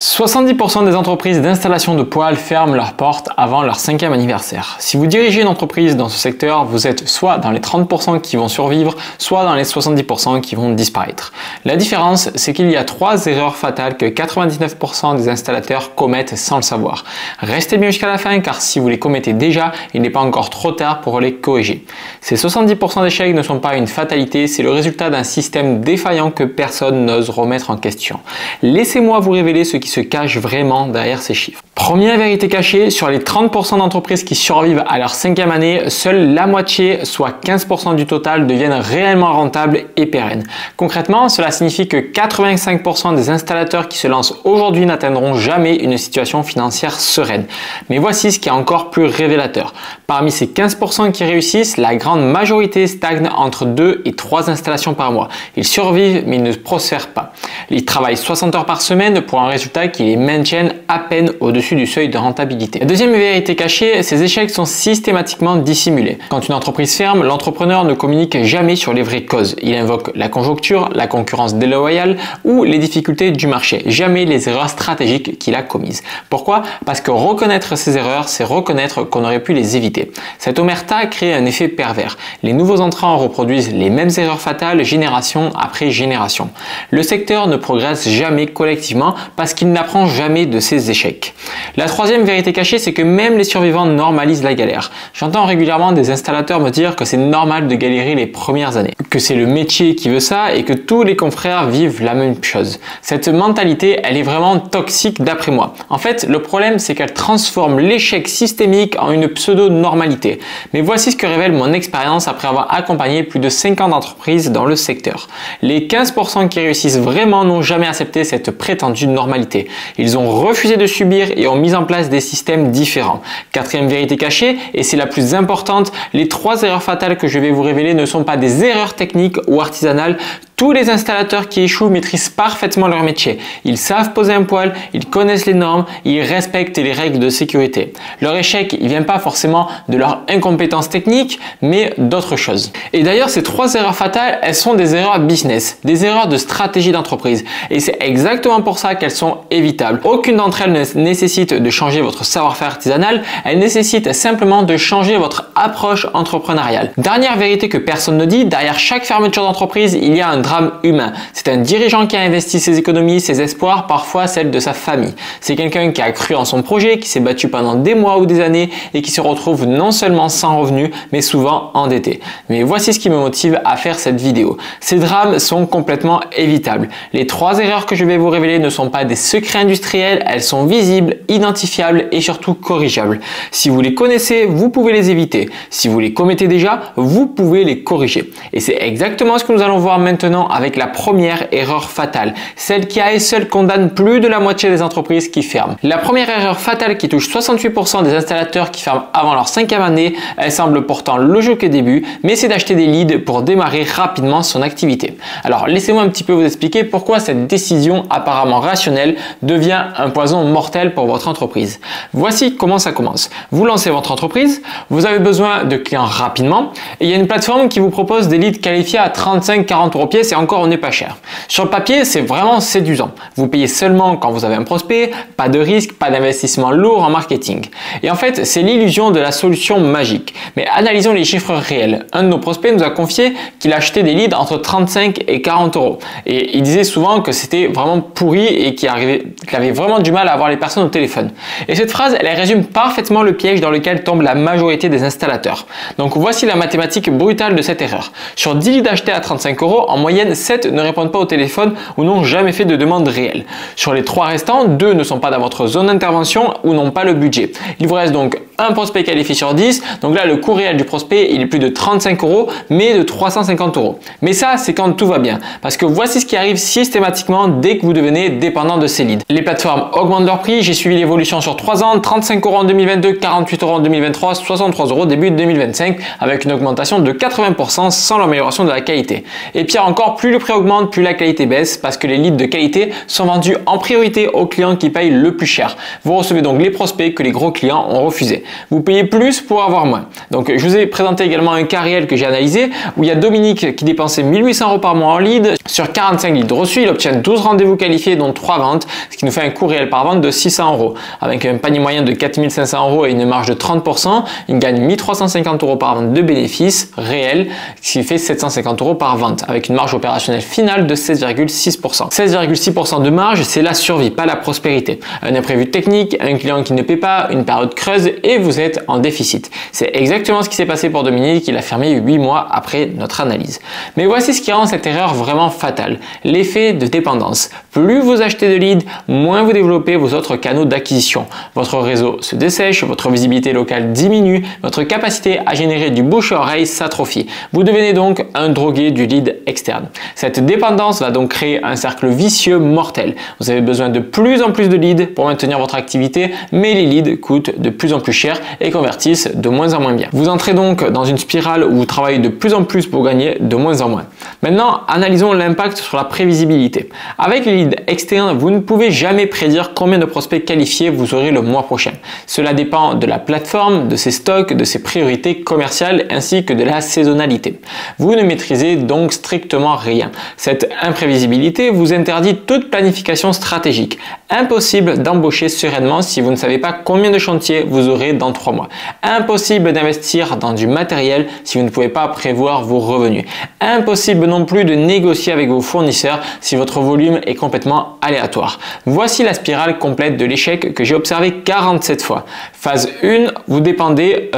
70% des entreprises d'installation de poêles ferment leurs portes avant leur 5e anniversaire. Si vous dirigez une entreprise dans ce secteur, vous êtes soit dans les 30% qui vont survivre, soit dans les 70% qui vont disparaître. La différence, c'est qu'il y a 3 erreurs fatales que 99% des installateurs commettent sans le savoir. Restez bien jusqu'à la fin car si vous les commettez déjà, il n'est pas encore trop tard pour les corriger. Ces 70% d'échecs ne sont pas une fatalité, c'est le résultat d'un système défaillant que personne n'ose remettre en question. Laissez-moi vous révéler ce qui se cache vraiment derrière ces chiffres. Première vérité cachée, sur les 30% d'entreprises qui survivent à leur 5e année, seule la moitié, soit 15% du total, deviennent réellement rentables et pérennes. Concrètement, cela signifie que 85% des installateurs qui se lancent aujourd'hui n'atteindront jamais une situation financière sereine. Mais voici ce qui est encore plus révélateur. Parmi ces 15% qui réussissent, la grande majorité stagne entre 2 et 3 installations par mois. Ils survivent mais ils ne prospèrent pas. Ils travaillent 60 heures par semaine pour un résultat qui les maintiennent à peine au-dessus du seuil de rentabilité. La deuxième vérité cachée, ces échecs sont systématiquement dissimulés. Quand une entreprise ferme, l'entrepreneur ne communique jamais sur les vraies causes. Il invoque la conjoncture, la concurrence déloyale ou les difficultés du marché, jamais les erreurs stratégiques qu'il a commises. Pourquoi? Parce que reconnaître ces erreurs, c'est reconnaître qu'on aurait pu les éviter. Cette omerta crée un effet pervers. Les nouveaux entrants reproduisent les mêmes erreurs fatales génération après génération. Le secteur ne progresse jamais collectivement parce qu'il n'apprend jamais de ses échecs. La troisième vérité cachée, c'est que même les survivants normalisent la galère. J'entends régulièrement des installateurs me dire que c'est normal de galérer les premières années, que c'est le métier qui veut ça et que tous les confrères vivent la même chose. Cette mentalité, elle est vraiment toxique d'après moi. En fait, le problème, c'est qu'elle transforme l'échec systémique en une pseudo-normalité. Mais voici ce que révèle mon expérience après avoir accompagné plus de 5 ans d'entreprise dans le secteur. Les 15% qui réussissent vraiment n'ont jamais accepté cette prétendue normalité. Ils ont refusé de subir et ont mis en place des systèmes différents. Quatrième vérité cachée, et c'est la plus importante, les 3 erreurs fatales que je vais vous révéler ne sont pas des erreurs techniques ou artisanales. Tous les installateurs qui échouent maîtrisent parfaitement leur métier. Ils savent poser un poêle, ils connaissent les normes, ils respectent les règles de sécurité. Leur échec, il vient pas forcément de leur incompétence technique, mais d'autre chose. Et d'ailleurs, ces 3 erreurs fatales, elles sont des erreurs business, des erreurs de stratégie d'entreprise. Et c'est exactement pour ça qu'elles sont évitables. Aucune d'entre elles ne nécessite de changer votre savoir-faire artisanal, elles nécessitent simplement de changer votre approche entrepreneuriale. Dernière vérité que personne ne dit, derrière chaque fermeture d'entreprise, il y a un drame humain. C'est un dirigeant qui a investi ses économies, ses espoirs, parfois celles de sa famille. C'est quelqu'un qui a cru en son projet, qui s'est battu pendant des mois ou des années et qui se retrouve non seulement sans revenus, mais souvent endetté. Mais voici ce qui me motive à faire cette vidéo. Ces drames sont complètement évitables. Les 3 erreurs que je vais vous révéler ne sont pas des secrets industriels, elles sont visibles, identifiables et surtout corrigeables. Si vous les connaissez, vous pouvez les éviter. Si vous les commettez déjà, vous pouvez les corriger. Et c'est exactement ce que nous allons voir maintenant avec la première erreur fatale, celle qui à elle seule condamne plus de la moitié des entreprises qui ferment. La première erreur fatale qui touche 68% des installateurs qui ferment avant leur 5e année, elle semble pourtant logique au début, mais c'est d'acheter des leads pour démarrer rapidement son activité. Alors laissez-moi un petit peu vous expliquer pourquoi cette décision apparemment rationnelle devient un poison mortel pour votre entreprise. Voici comment ça commence. Vous lancez votre entreprise, vous avez besoin de clients rapidement et il y a une plateforme qui vous propose des leads qualifiés à 35-40 euros pièce et encore on n'est pas cher. Sur le papier, c'est vraiment séduisant. Vous payez seulement quand vous avez un prospect, pas de risque, pas d'investissement lourd en marketing. Et en fait, c'est l'illusion de la solution magique. Mais analysons les chiffres réels. Un de nos prospects nous a confié qu'il achetait des leads entre 35 et 40 euros. Et il disait souvent que c'était vraiment pourri et qu'il avait vraiment du mal à avoir les personnes au téléphone. Et cette phrase, elle résume parfaitement le piège dans lequel tombe la majorité des installateurs. Donc voici la mathématique brutale de cette erreur. Sur 10 leads achetés à 35 euros, en moyenne 7 ne répondent pas au téléphone ou n'ont jamais fait de demande réelle. Sur les 3 restants, 2 ne sont pas dans votre zone d'intervention ou n'ont pas le budget. Il vous reste donc un prospect qualifié sur 10. Donc là, le coût réel du prospect, il est plus de 35 euros, mais de 350 euros. Mais ça, c'est quand tout va bien. Parce que voici ce qui arrive systématiquement dès que vous devenez dépendant de ces leads. Les plateformes augmentent leur prix. J'ai suivi l'évolution sur 3 ans. 35 euros en 2022, 48 euros en 2023, 63 euros début 2025 avec une augmentation de 80% sans l'amélioration de la qualité. Et pire encore, plus le prix augmente, plus la qualité baisse parce que les leads de qualité sont vendus en priorité aux clients qui payent le plus cher. Vous recevez donc les prospects que les gros clients ont refusés. Vous payez plus pour avoir moins. Donc je vous ai présenté également un cas réel que j'ai analysé où il y a Dominique qui dépensait 1800 € par mois en lead. Sur 45 leads reçus, il obtient 12 rendez-vous qualifiés dont 3 ventes, ce qui nous fait un coût réel par vente de 600 €. Avec un panier moyen de 4500 € et une marge de 30%, il gagne 1350 € par vente de bénéfices réels, ce qui fait 750 € par vente, avec une marge opérationnelle finale de 16,6%. 16,6% de marge, c'est la survie, pas la prospérité. Un imprévu technique, un client qui ne paie pas, une période creuse et vous êtes en déficit. C'est exactement ce qui s'est passé pour Dominique, il a fermé 8 mois après notre analyse. Mais voici ce qui rend cette erreur vraiment fatale, l'effet de dépendance. Plus vous achetez de leads, moins vous développez vos autres canaux d'acquisition. Votre réseau se dessèche, votre visibilité locale diminue, votre capacité à générer du bouche à oreille s'atrophie. Vous devenez donc un drogué du lead externe. Cette dépendance va donc créer un cercle vicieux mortel. Vous avez besoin de plus en plus de leads pour maintenir votre activité, mais les leads coûtent de plus en plus cher et convertissent de moins en moins bien. Vous entrez donc dans une spirale où vous travaillez de plus en plus pour gagner de moins en moins. Maintenant, analysons l'impact sur la prévisibilité. Avec les leads externes, vous ne pouvez jamais prédire combien de prospects qualifiés vous aurez le mois prochain. Cela dépend de la plateforme, de ses stocks, de ses priorités commerciales ainsi que de la saisonnalité. Vous ne maîtrisez donc strictement rien. Cette imprévisibilité vous interdit toute planification stratégique. Impossible d'embaucher sereinement si vous ne savez pas combien de chantiers vous aurez dans 3 mois. Impossible d'investir dans du matériel si vous ne pouvez pas prévoir vos revenus. Impossible non plus de négocier avec vos fournisseurs si votre volume est complètement aléatoire. Voici la spirale complète de l'échec que j'ai observé 47 fois. Phase 1, vous dépendez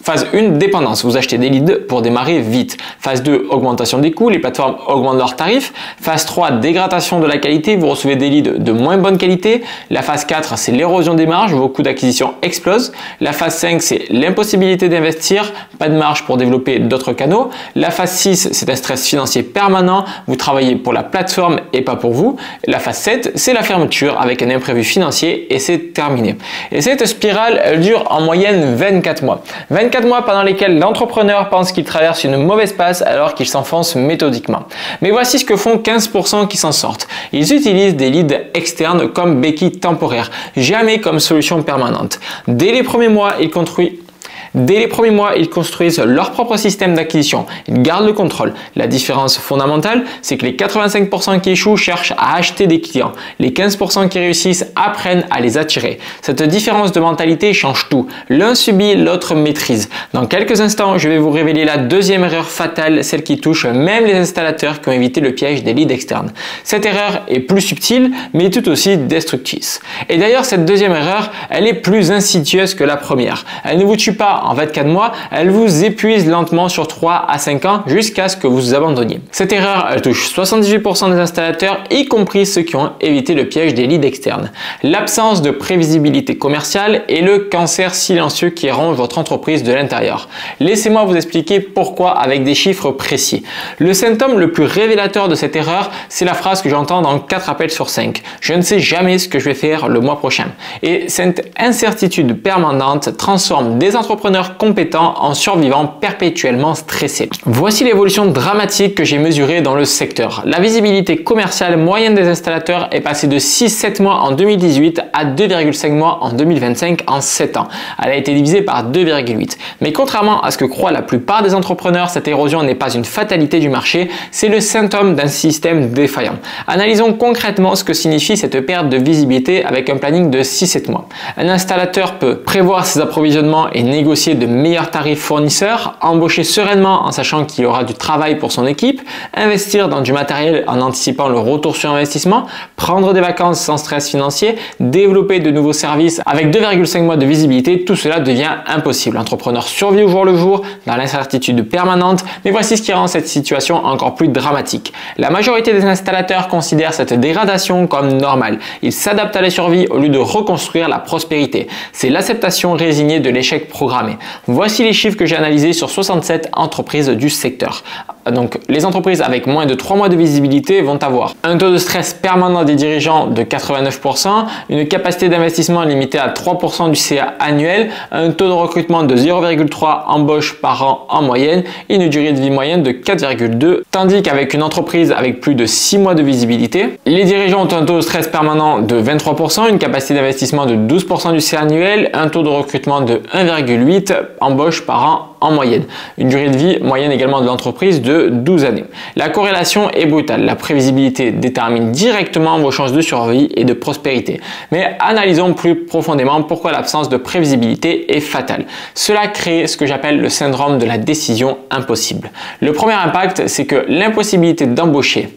Phase 1, dépendance. Vous achetez des leads pour démarrer vite. Phase 2, augmentation des coûts. Les plateformes augmentent leurs tarifs. Phase 3, dégradation de la qualité. Vous recevez des leads de moins bonne qualité. La phase 4, c'est l'érosion des marges. Vos coûts d'acquisition explosent. La phase 5, c'est l'impossibilité d'investir. Pas de marge pour développer d'autres canaux. La phase 6, c'est un stress financier permanent. Vous travaillez pour la plateforme et pas pour vous. La phase 7, c'est la fermeture avec un imprévu financier et c'est terminé. Et cette spirale, elle dure en moyenne 24 mois. 24 mois pendant lesquels l'entrepreneur pense qu'il traverse une mauvaise passe alors qu'il s'enfonce méthodiquement. Mais voici ce que font 15% qui s'en sortent. Ils utilisent des leads externes comme béquille temporaire, jamais comme solution permanente. Dès les premiers mois, ils construisent leur propre système d'acquisition. Ils gardent le contrôle. La différence fondamentale, c'est que les 85% qui échouent cherchent à acheter des clients. Les 15% qui réussissent apprennent à les attirer. Cette différence de mentalité change tout. L'un subit, l'autre maîtrise. Dans quelques instants, je vais vous révéler la deuxième erreur fatale, celle qui touche même les installateurs qui ont évité le piège des leads externes. Cette erreur est plus subtile, mais tout aussi destructrice. Et d'ailleurs, cette deuxième erreur, elle est plus insidieuse que la première. Elle ne vous tue pas en 24 mois, elle vous épuise lentement sur 3 à 5 ans jusqu'à ce que vous abandonniez. Cette erreur, elle touche 78% des installateurs, y compris ceux qui ont évité le piège des leads externes. L'absence de prévisibilité commerciale est le cancer silencieux qui ronge votre entreprise de l'intérieur. Laissez-moi vous expliquer pourquoi avec des chiffres précis. Le symptôme le plus révélateur de cette erreur, c'est la phrase que j'entends dans 4 appels sur 5. Je ne sais jamais ce que je vais faire le mois prochain. Et cette incertitude permanente transforme des entrepreneurs compétents en survivants perpétuellement stressés. Voici l'évolution dramatique que j'ai mesurée dans le secteur. La visibilité commerciale moyenne des installateurs est passée de 6-7 mois en 2018 à 2,5 mois en 2025 en 7 ans. Elle a été divisée par 2,8. Mais contrairement à ce que croient la plupart des entrepreneurs, cette érosion n'est pas une fatalité du marché, c'est le symptôme d'un système défaillant. Analysons concrètement ce que signifie cette perte de visibilité avec un planning de 6-7 mois. Un installateur peut prévoir ses approvisionnements et négocier de meilleurs tarifs fournisseurs, embaucher sereinement en sachant qu'il y aura du travail pour son équipe, investir dans du matériel en anticipant le retour sur investissement, prendre des vacances sans stress financier, développer de nouveaux services avec 2,5 mois de visibilité, tout cela devient impossible. L'entrepreneur survit au jour le jour dans l'incertitude permanente, mais voici ce qui rend cette situation encore plus dramatique. La majorité des installateurs considèrent cette dégradation comme normale. Ils s'adaptent à la survie au lieu de reconstruire la prospérité. C'est l'acceptation résignée de l'échec programmé. Voici les chiffres que j'ai analysés sur 67 entreprises du secteur. Donc les entreprises avec moins de 3 mois de visibilité vont avoir un taux de stress permanent des dirigeants de 89%, une capacité d'investissement limitée à 3% du CA annuel, un taux de recrutement de 0,3 embauches par an en moyenne et une durée de vie moyenne de 4,2, tandis qu'avec une entreprise avec plus de 6 mois de visibilité, les dirigeants ont un taux de stress permanent de 23%, une capacité d'investissement de 12% du CA annuel, un taux de recrutement de 1,8 embauches par an en moyenne. Une durée de vie moyenne également de l'entreprise de 12 années. La corrélation est brutale. La prévisibilité détermine directement vos chances de survie et de prospérité. Mais analysons plus profondément pourquoi l'absence de prévisibilité est fatale. Cela crée ce que j'appelle le syndrome de la décision impossible. Le premier impact, c'est l'impossibilité d'embaucher.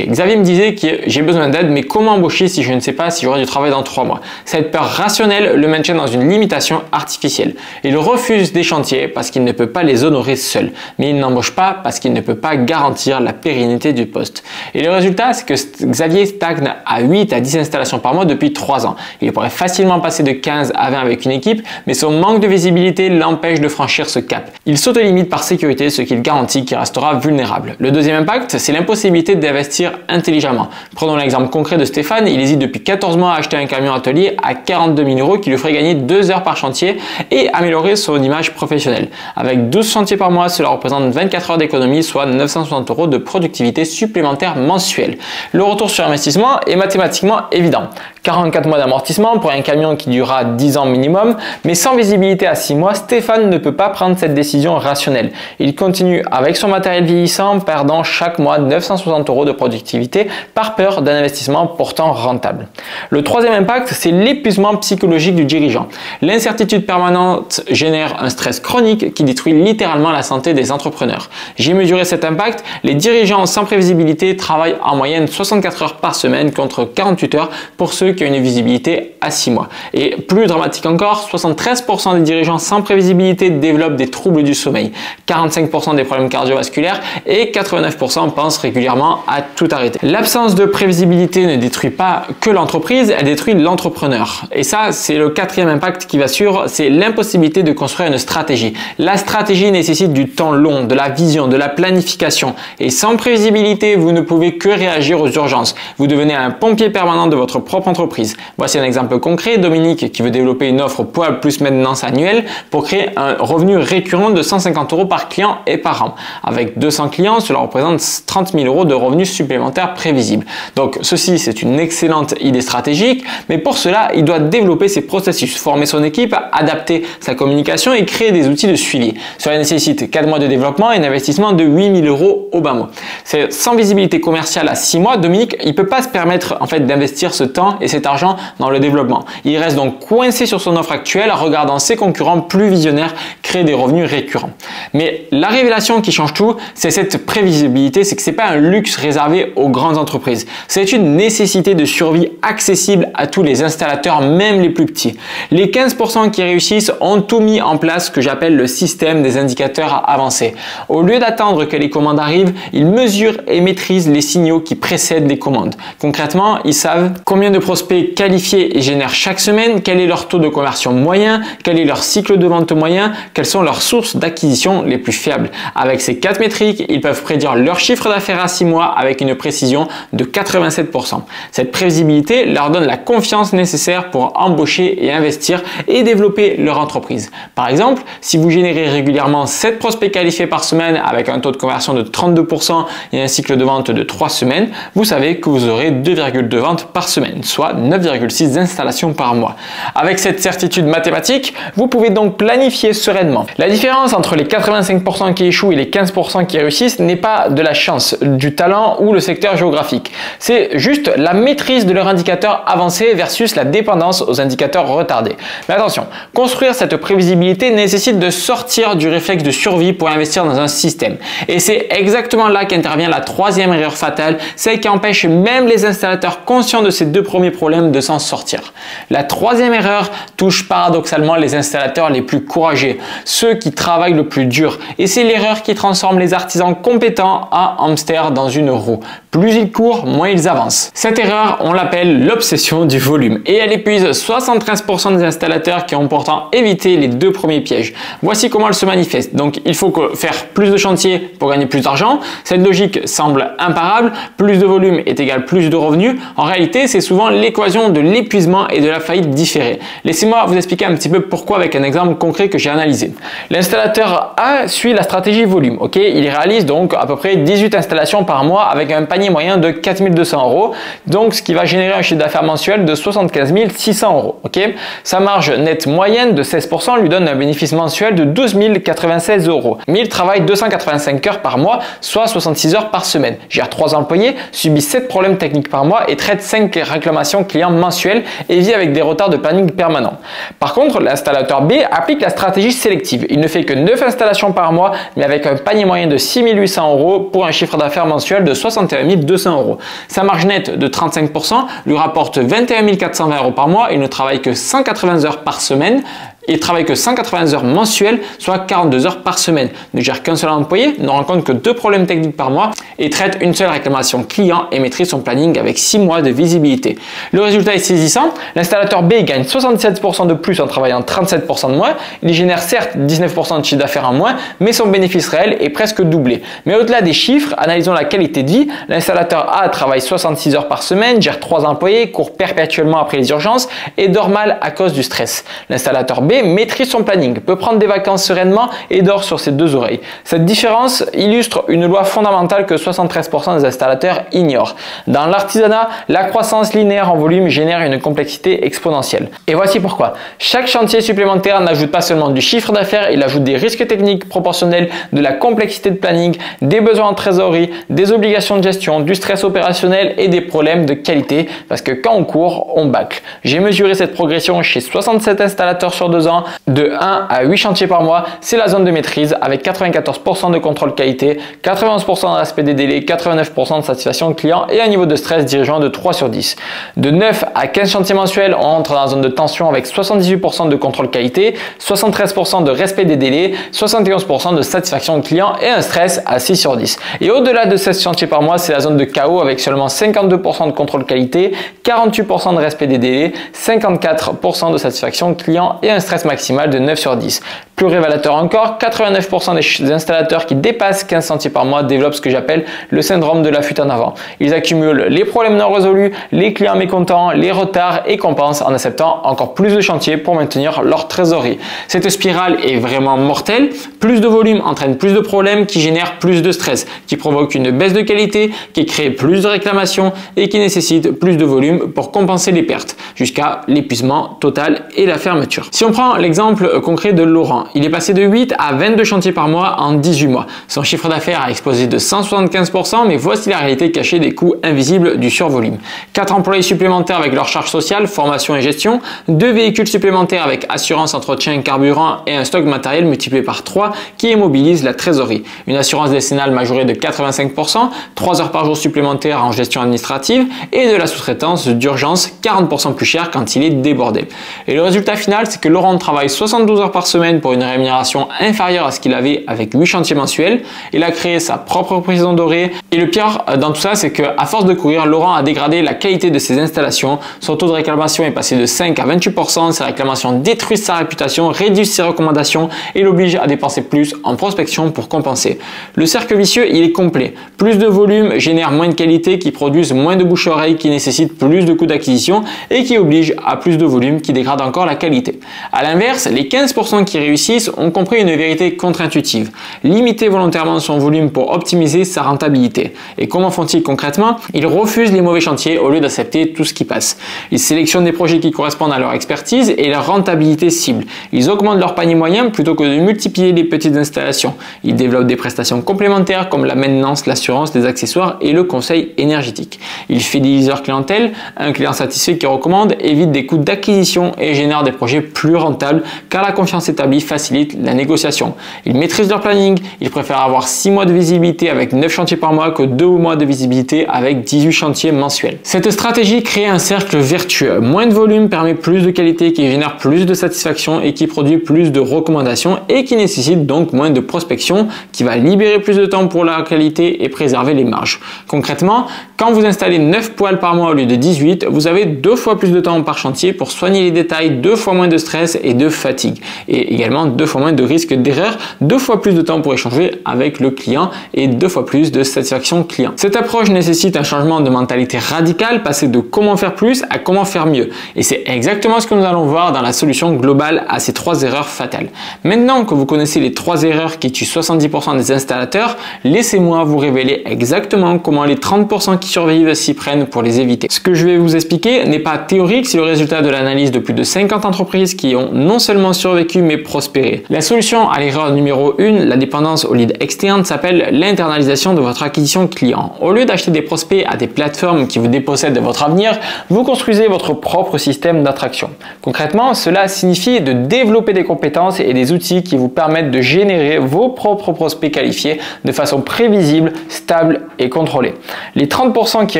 Xavier me disait que j'ai besoin d'aide, mais comment embaucher si je ne sais pas si j'aurai du travail dans 3 mois? Cette peur rationnelle le maintient dans une limitation artificielle. Il refuse des chantiers parce qu'il ne peut pas les honorer seul, mais il n'embauche pas parce qu'il ne peut pas garantir la pérennité du poste. Et le résultat, c'est que Xavier stagne à 8 à 10 installations par mois depuis 3 ans. Il pourrait facilement passer de 15 à 20 avec une équipe, mais son manque de visibilité l'empêche de franchir ce cap. Il s'auto-limite par sécurité, ce qui garantit qu'il restera vulnérable. Le deuxième impact, c'est l'impossibilité d'investir intelligemment. Prenons l'exemple concret de Stéphane. Il hésite depuis 14 mois à acheter un camion atelier à 42 000 € qui lui ferait gagner 2 heures par chantier et améliorer son image professionnelle. Avec 12 chantiers par mois, cela représente 24 heures d'économie, soit 960 € de productivité supplémentaire mensuelle. Le retour sur investissement est mathématiquement évident. 44 mois d'amortissement pour un camion qui durera 10 ans minimum, mais sans visibilité à 6 mois, Stéphane ne peut pas prendre cette décision rationnelle. Il continue avec son matériel vieillissant, perdant chaque mois 960 € de productivité par peur d'un investissement pourtant rentable. Le troisième impact, c'est l'épuisement psychologique du dirigeant. L'incertitude permanente génère un stress chronique qui détruit littéralement la santé des entrepreneurs. J'ai mesuré cet impact. Les dirigeants sans prévisibilité travaillent en moyenne 64 heures par semaine contre 48 heures pour ceux qui ont une visibilité à 6 mois. Et plus dramatique encore, 73% des dirigeants sans prévisibilité développent des troubles du sommeil, 45% des problèmes cardiovasculaires et 89% pensent régulièrement à tout arrêter. L'absence de prévisibilité ne détruit pas que l'entreprise, elle détruit l'entrepreneur. Et ça, c'est le quatrième impact qui va suivre, c'est l'impossibilité de construire une stratégie. La stratégie nécessite du temps long, de la vision, de la planification. Et sans prévisibilité, vous ne pouvez que réagir aux urgences. Vous devenez un pompier permanent de votre propre entreprise. Voici un exemple concret. Dominique qui veut développer une offre poids plus maintenance annuelle pour créer un revenu récurrent de 150 € par client et par an. Avec 200 clients, cela représente 30 000 € de revenus supplémentaires prévisibles. Donc ceci, c'est une excellente idée stratégique, mais pour cela, il doit développer ses processus, former son équipe, adapter sa communication et créer des outils de suivi. Cela nécessite 4 mois de développement et un investissement de 8 000 € au bas mot. C'est sans visibilité commerciale à 6 mois, Dominique, il ne peut pas se permettre d'investir ce temps et cet argent dans le développement. Il reste donc coincé sur son offre actuelle en regardant ses concurrents plus visionnaires créer des revenus récurrents. Mais la révélation qui change tout, c'est cette prévisibilité, c'est que ce n'est pas un luxe réservé aux grandes entreprises. C'est une nécessité de survie accessible à tous les installateurs, même les plus petits. Les 15% qui réussissent ont tout mis en place, ce que j'appelle le système des indicateurs avancés. Au lieu d'attendre que les commandes arrivent, ils mesurent et maîtrisent les signaux qui précèdent les commandes. Concrètement, ils savent combien de prospects qualifiés et génèrent chaque semaine, quel est leur taux de conversion moyen, quel est leur cycle de vente moyen, quelles sont leurs sources d'acquisition les plus fiables. Avec ces 4 métriques, ils peuvent prédire leur chiffre d'affaires à 6 mois avec une précision de 87%. Cette prévisibilité leur donne la confiance nécessaire pour embaucher et investir et développer leur entreprise. Par exemple, si vous générez régulièrement 7 prospects qualifiés par semaine avec un taux de conversion de 32% et un cycle de vente de 3 semaines, vous savez que vous aurez 2,2 ventes par semaine, soit 9,6 installations par mois. Avec cette certitude mathématique, vous pouvez donc planifier sereinement. La différence entre les 85% qui échouent et les 15% qui réussissent n'est pas de la chance, du talent ou le secteur géographique. C'est juste la maîtrise de leur indicateur avancé versus la dépendance aux indicateurs retardés. Mais attention, construire cette prévisibilité nécessite de sortir du réflexe de survie pour investir dans un système. Et c'est exactement là qu'intervient la troisième erreur fatale, celle qui empêche même les installateurs conscients de ces deux premiers problèmes de s'en sortir. La troisième erreur touche paradoxalement les installateurs les plus courageux, ceux qui travaillent le plus dur. Et c'est l'erreur qui transforme les artisans compétents en hamsters dans une roue. Plus ils courent, moins ils avancent. Cette erreur, on l'appelle l'obsession du volume et elle épuise 73% des installateurs qui ont pourtant évité les deux premiers pièges. Voici comment elle se manifeste. Donc il faut faire plus de chantiers pour gagner plus d'argent. Cette logique semble imparable. Plus de volume est égal plus de revenus. En réalité, c'est souvent l'équation de l'épuisement et de la faillite différée. Laissez-moi vous expliquer un petit peu pourquoi avec un exemple concret que j'ai analysé. L'installateur A suit la stratégie volume. Ok, il réalise donc à peu près 18 installations par mois avec un panier moyen de 4200 €. Donc ce qui va générer un chiffre d'affaires mensuel de 75 600 €. Ok, sa marge nette moyenne de 16% lui donne un bénéfice mensuel de 12 096 €. Mais il travaille 285 heures par mois, soit 66 heures par semaine. Gère 3 employés, subit 7 problèmes techniques par mois et traite 5 réclamations clients mensuelles et vit avec des retards de planning permanents. Par contre, l'installateur B applique la stratégie sélective. Il ne fait que 9 installations par mois, mais avec un panier moyen de 6 800 € pour un chiffre d'affaires mensuel de 61 200 €. Sa marge nette de 35% lui rapporte 21 420 € par mois. Il ne travaille que 180 heures par semaine. Il travaille que 180 heures mensuelles, soit 42 heures par semaine. Ne gère qu'un seul employé, ne rencontre que 2 problèmes techniques par mois et traite une seule réclamation client et maîtrise son planning avec 6 mois de visibilité. Le résultat est saisissant. L'installateur B gagne 77% de plus en travaillant 37% de moins. Il génère certes 19% de chiffre d'affaires en moins, mais son bénéfice réel est presque doublé. Mais au-delà des chiffres, analysons la qualité de vie. L'installateur A travaille 66 heures par semaine, gère 3 employés, court perpétuellement après les urgences et dort mal à cause du stress. L'installateur B maîtrise son planning, peut prendre des vacances sereinement et dort sur ses deux oreilles. Cette différence illustre une loi fondamentale que 73% des installateurs ignorent. Dans l'artisanat, la croissance linéaire en volume génère une complexité exponentielle. Et voici pourquoi. Chaque chantier supplémentaire n'ajoute pas seulement du chiffre d'affaires, il ajoute des risques techniques proportionnels, de la complexité de planning, des besoins en trésorerie, des obligations de gestion, du stress opérationnel et des problèmes de qualité parce que quand on court, on bâcle. J'ai mesuré cette progression chez 67 installateurs sur 2 ans, de 1 à 8 chantiers par mois, c'est la zone de maîtrise avec 94% de contrôle qualité, 91% de respect des délais, 89% de satisfaction client et un niveau de stress dirigeant de 3 sur 10. De 9 à 15 chantiers mensuels, on entre dans la zone de tension avec 78% de contrôle qualité, 73% de respect des délais, 71% de satisfaction client et un stress à 6 sur 10. Et au-delà de 16 chantiers par mois, c'est la zone de chaos avec seulement 52% de contrôle qualité, 48% de respect des délais, 54% de satisfaction client et un stress maximal de 9 sur 10. Plus révélateur encore, 89% des installateurs qui dépassent 15 chantiers par mois développent ce que j'appelle le syndrome de la fuite en avant. Ils accumulent les problèmes non résolus, les clients mécontents, les retards et compensent en acceptant encore plus de chantiers pour maintenir leur trésorerie. Cette spirale est vraiment mortelle. Plus de volume entraîne plus de problèmes qui génèrent plus de stress, qui provoque une baisse de qualité, qui crée plus de réclamations et qui nécessite plus de volume pour compenser les pertes, jusqu'à l'épuisement total et la fermeture. Si on prend l'exemple concret de Laurent, il est passé de 8 à 22 chantiers par mois en 18 mois. Son chiffre d'affaires a explosé de 175%, mais voici la réalité cachée des coûts invisibles du survolume. 4 employés supplémentaires avec leur charge sociale, formation et gestion, 2 véhicules supplémentaires avec assurance, entretien, carburant et un stock matériel multiplié par 3 qui immobilise la trésorerie. Une assurance décennale majorée de 85%, 3 heures par jour supplémentaires en gestion administrative et de la sous-traitance d'urgence 40% plus cher quand il est débordé. Et le résultat final, c'est que Laurent travaille 72 heures par semaine pour une rémunération inférieure à ce qu'il avait avec 8 chantiers mensuels. Il a créé sa propre prison dorée. Et le pire dans tout ça, c'est qu'à force de courir, Laurent a dégradé la qualité de ses installations. Son taux de réclamation est passé de 5 à 28%. Ses réclamations détruisent sa réputation, réduisent ses recommandations et l'obligent à dépenser plus en prospection pour compenser. Le cercle vicieux, il est complet. Plus de volume génère moins de qualité qui produisent moins de bouche-oreille qui nécessitent plus de coûts d'acquisition et qui obligent à plus de volume qui dégrade encore la qualité. À l'inverse, les 15% qui réussissent ont compris une vérité contre-intuitive. Limiter volontairement son volume pour optimiser sa rentabilité. Et comment font-ils concrètement? Ils refusent les mauvais chantiers au lieu d'accepter tout ce qui passe. Ils sélectionnent des projets qui correspondent à leur expertise et leur rentabilité cible. Ils augmentent leur panier moyen plutôt que de multiplier les petites installations. Ils développent des prestations complémentaires comme la maintenance, l'assurance, les accessoires et le conseil énergétique. Ils fidélisent leur clientèle. Un client satisfait qui recommande évite des coûts d'acquisition et génère des projets plus rentable car la confiance établie facilite la négociation. Ils maîtrisent leur planning, ils préfèrent avoir 6 mois de visibilité avec 9 chantiers par mois que 2 mois de visibilité avec 18 chantiers mensuels. Cette stratégie crée un cercle vertueux. Moins de volume permet plus de qualité qui génère plus de satisfaction et qui produit plus de recommandations et qui nécessite donc moins de prospection qui va libérer plus de temps pour la qualité et préserver les marges. Concrètement, quand vous installez 9 poêles par mois au lieu de 18, vous avez 2 fois plus de temps par chantier pour soigner les détails, 2 fois moins de stress et de fatigue et également 2 fois moins de risque d'erreur, 2 fois plus de temps pour échanger avec le client et 2 fois plus de satisfaction client. Cette approche nécessite un changement de mentalité radical, passer de comment faire plus à comment faire mieux. Et c'est exactement ce que nous allons voir dans la solution globale à ces 3 erreurs fatales. Maintenant que vous connaissez les 3 erreurs qui tuent 70% des installateurs, laissez-moi vous révéler exactement comment les 30% qui survivent s'y prennent pour les éviter. Ce que je vais vous expliquer n'est pas théorique, c'est le résultat de l'analyse de plus de 50 entreprises qui ont non seulement survécu mais prospéré. La solution à l'erreur numéro 1, la dépendance au lead externe, s'appelle l'internalisation de votre acquisition client. Au lieu d'acheter des prospects à des plateformes qui vous dépossèdent de votre avenir, vous construisez votre propre système d'attraction. Concrètement, cela signifie de développer des compétences et des outils qui vous permettent de générer vos propres prospects qualifiés de façon prévisible, stable et contrôlée. Les 30% qui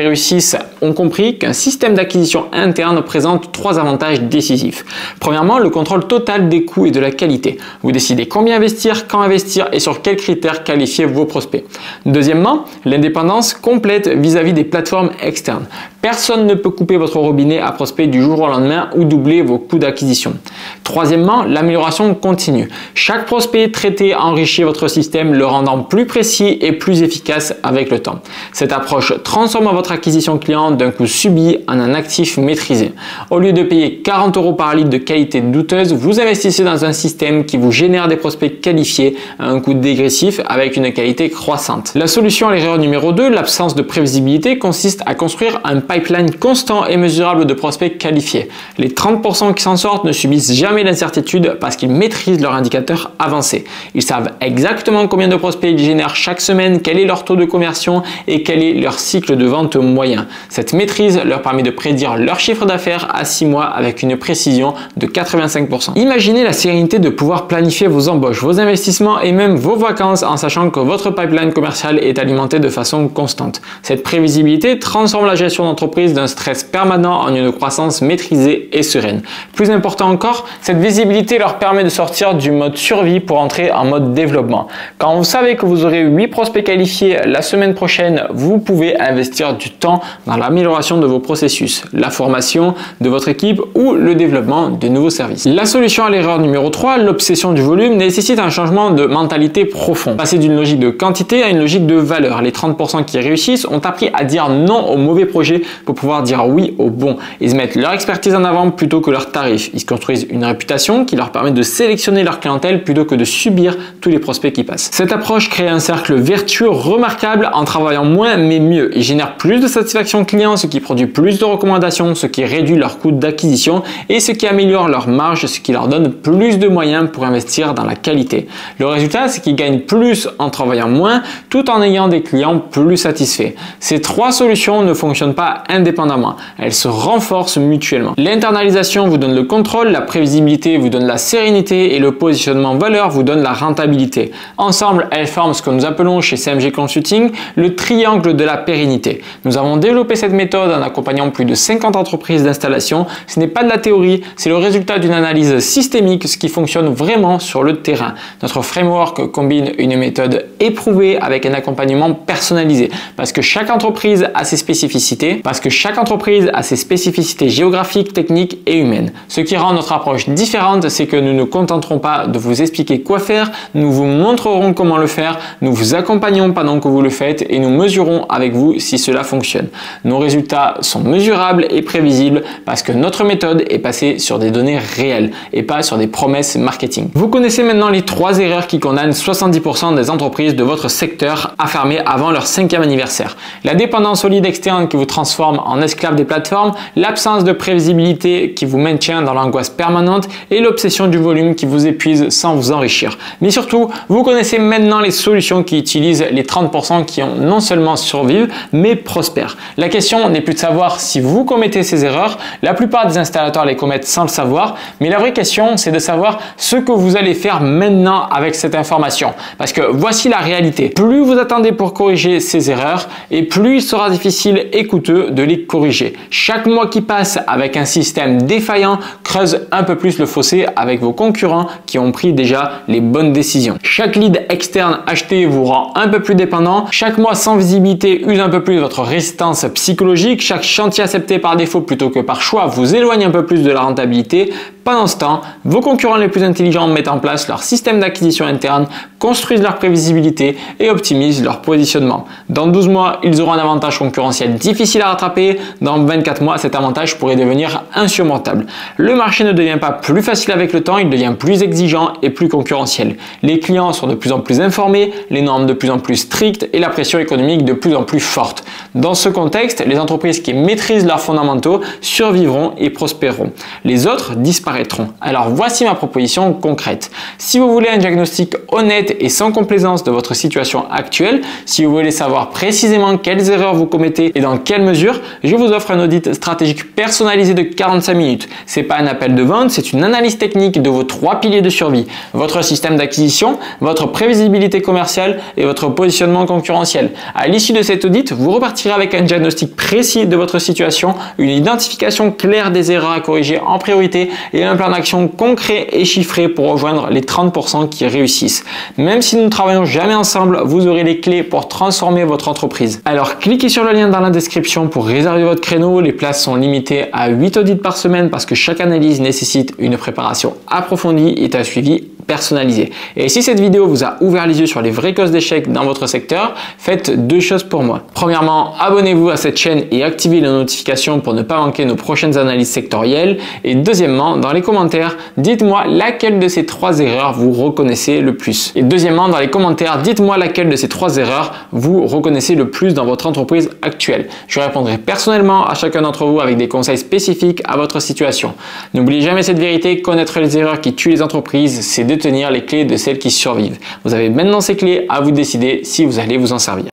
réussissent ont compris qu'un système d'acquisition interne présente 3 avantages décisifs. Premièrement, le contrôle total des coûts et de la qualité. Vous décidez combien investir, quand investir et sur quels critères qualifier vos prospects. Deuxièmement, l'indépendance complète vis-à-vis des plateformes externes. Personne ne peut couper votre robinet à prospect du jour au lendemain ou doubler vos coûts d'acquisition. Troisièmement, l'amélioration continue. Chaque prospect traité enrichit votre système, le rendant plus précis et plus efficace avec le temps. Cette approche transforme votre acquisition client d'un coût subi en un actif maîtrisé. Au lieu de payer 40 € par litre de qualité douteuse, vous investissez dans un système qui vous génère des prospects qualifiés à un coût dégressif avec une qualité croissante. La solution à l'erreur numéro 2, l'absence de prévisibilité, consiste à construire un pipeline constant et mesurable de prospects qualifiés. Les 30% qui s'en sortent ne subissent jamais l'incertitude parce qu'ils maîtrisent leurs indicateurs avancés. Ils savent exactement combien de prospects ils génèrent chaque semaine, quel est leur taux de conversion et quel est leur cycle de vente moyen. Cette maîtrise leur permet de prédire leur chiffre d'affaires à 6 mois avec une précision de 85%. Imaginez la sérénité de pouvoir planifier vos embauches, vos investissements et même vos vacances en sachant que votre pipeline commercial est alimenté de façon constante. Cette prévisibilité transforme la gestion d'entreprise d'un stress permanent en une croissance maîtrisée et sereine. Plus important encore, cette visibilité leur permet de sortir du mode survie pour entrer en mode développement. Quand vous savez que vous aurez 8 prospects qualifiés la semaine prochaine, vous pouvez investir du temps dans l'amélioration de vos processus, la formation de votre équipe ou le développement de nouveaux services. La solution à l'erreur numéro 3, l'obsession du volume, nécessite un changement de mentalité profond. Passer d'une logique de quantité à une logique de valeur. Les 30% qui réussissent ont appris à dire non aux mauvais projets pour pouvoir dire oui aux bons. Ils mettent leur expertise en avant plutôt que leurs tarifs. Ils se construisent une réputation qui leur permet de sélectionner leur clientèle plutôt que de subir tous les prospects qui passent. Cette approche crée un cercle vertueux remarquable en travaillant moins mais mieux. Ils génèrent plus de satisfaction client, ce qui produit plus de recommandations, ce qui réduit leur coût d'acquisition et ce qui améliore leur marge, ce qui leur donne plus de moyens pour investir dans la qualité. Le résultat, c'est qu'ils gagnent plus en travaillant moins tout en ayant des clients plus satisfaits. Ces 3 solutions ne fonctionnent pas indépendamment, elles se renforcent mutuellement. L'internalisation vous donne le contrôle, la prévisibilité vous donne la sérénité et le positionnement valeur vous donne la rentabilité. Ensemble, elles forment ce que nous appelons chez CMG Consulting le triangle de la pérennité. Nous avons développé cette méthode en accompagnant plus de 50 entreprises d'installation. Ce n'est pas de la théorie, c'est le résultat d'une analyse systémique, ce qui fonctionne vraiment sur le terrain. Notre framework combine une méthode éprouvée avec un accompagnement personnalisé parce que chaque entreprise a ses spécificités, géographiques, techniques et humaines. Ce qui rend notre approche différente, c'est que nous ne contenterons pas de vous expliquer quoi faire, nous vous montrerons comment le faire, nous vous accompagnons pendant que vous le faites et nous mesurons avec vous si cela fonctionne. Nos résultats sont mesurables et prévisibles parce que notre méthode est basée sur des données réelles et pas sur des promesses marketing. Vous connaissez maintenant les 3 erreurs qui condamnent 70% des entreprises de votre secteur à fermer avant leur 5e anniversaire. La dépendance au lead externe qui vous transforme transforme en esclave des plateformes, l'absence de prévisibilité qui vous maintient dans l'angoisse permanente et l'obsession du volume qui vous épuise sans vous enrichir. Mais surtout, vous connaissez maintenant les solutions qui utilisent les 30% qui ont non seulement survivent, mais prospèrent. La question n'est plus de savoir si vous commettez ces erreurs. La plupart des installateurs les commettent sans le savoir, mais la vraie question, c'est de savoir ce que vous allez faire maintenant avec cette information. Parce que voici la réalité. Plus vous attendez pour corriger ces erreurs, et plus il sera difficile et coûteux de les corriger. Chaque mois qui passe avec un système défaillant creuse un peu plus le fossé avec vos concurrents qui ont pris déjà les bonnes décisions. Chaque lead externe acheté vous rend un peu plus dépendant. Chaque mois sans visibilité use un peu plus votre résistance psychologique. Chaque chantier accepté par défaut plutôt que par choix vous éloigne un peu plus de la rentabilité. Pendant ce temps, vos concurrents les plus intelligents mettent en place leur système d'acquisition interne, construisent leur prévisibilité et optimisent leur positionnement. Dans 12 mois, ils auront un avantage concurrentiel difficile à rattraper. Dans 24 mois, cet avantage pourrait devenir insurmontable. Le marché ne devient pas plus facile avec le temps, il devient plus exigeant et plus concurrentiel. Les clients sont de plus en plus informés, les normes de plus en plus strictes et la pression économique de plus en plus forte. Dans ce contexte, les entreprises qui maîtrisent leurs fondamentaux survivront et prospéreront. Les autres disparaîtront. Alors voici ma proposition concrète. Si vous voulez un diagnostic honnête et sans complaisance de votre situation actuelle, si vous voulez savoir précisément quelles erreurs vous commettez et dans quelle mesure, je vous offre un audit stratégique personnalisé de 45 minutes. C'est pas un appel de vente, c'est une analyse technique de vos 3 piliers de survie. Votre système d'acquisition, votre prévisibilité commerciale et votre positionnement concurrentiel. À l'issue de cet audit, vous repartirez avec un diagnostic précis de votre situation, une identification claire des erreurs à corriger en priorité et un plan d'action concret et chiffré pour rejoindre les 30% qui réussissent. Même si nous ne travaillons jamais ensemble, vous aurez les clés pour transformer votre entreprise. Alors cliquez sur le lien dans la description pour réserver votre créneau. Les places sont limitées à 8 audits par semaine parce que chaque analyse nécessite une préparation approfondie et un suivi personnalisé. Et si cette vidéo vous a ouvert les yeux sur les vraies causes d'échec dans votre secteur, faites 2 choses pour moi. Premièrement, abonnez-vous à cette chaîne et activez les notifications pour ne pas manquer nos prochaines analyses sectorielles. Et deuxièmement, dans les commentaires, dites-moi laquelle de ces 3 erreurs vous reconnaissez le plus. Et deuxièmement, dans les commentaires, dites-moi laquelle de ces 3 erreurs vous reconnaissez le plus dans votre entreprise actuelle. Je répondrai personnellement à chacun d'entre vous avec des conseils spécifiques à votre situation. N'oubliez jamais cette vérité, connaître les erreurs qui tuent les entreprises, c'est détenir les clés de celles qui survivent. Vous avez maintenant ces clés, à vous de décider si vous allez vous en servir.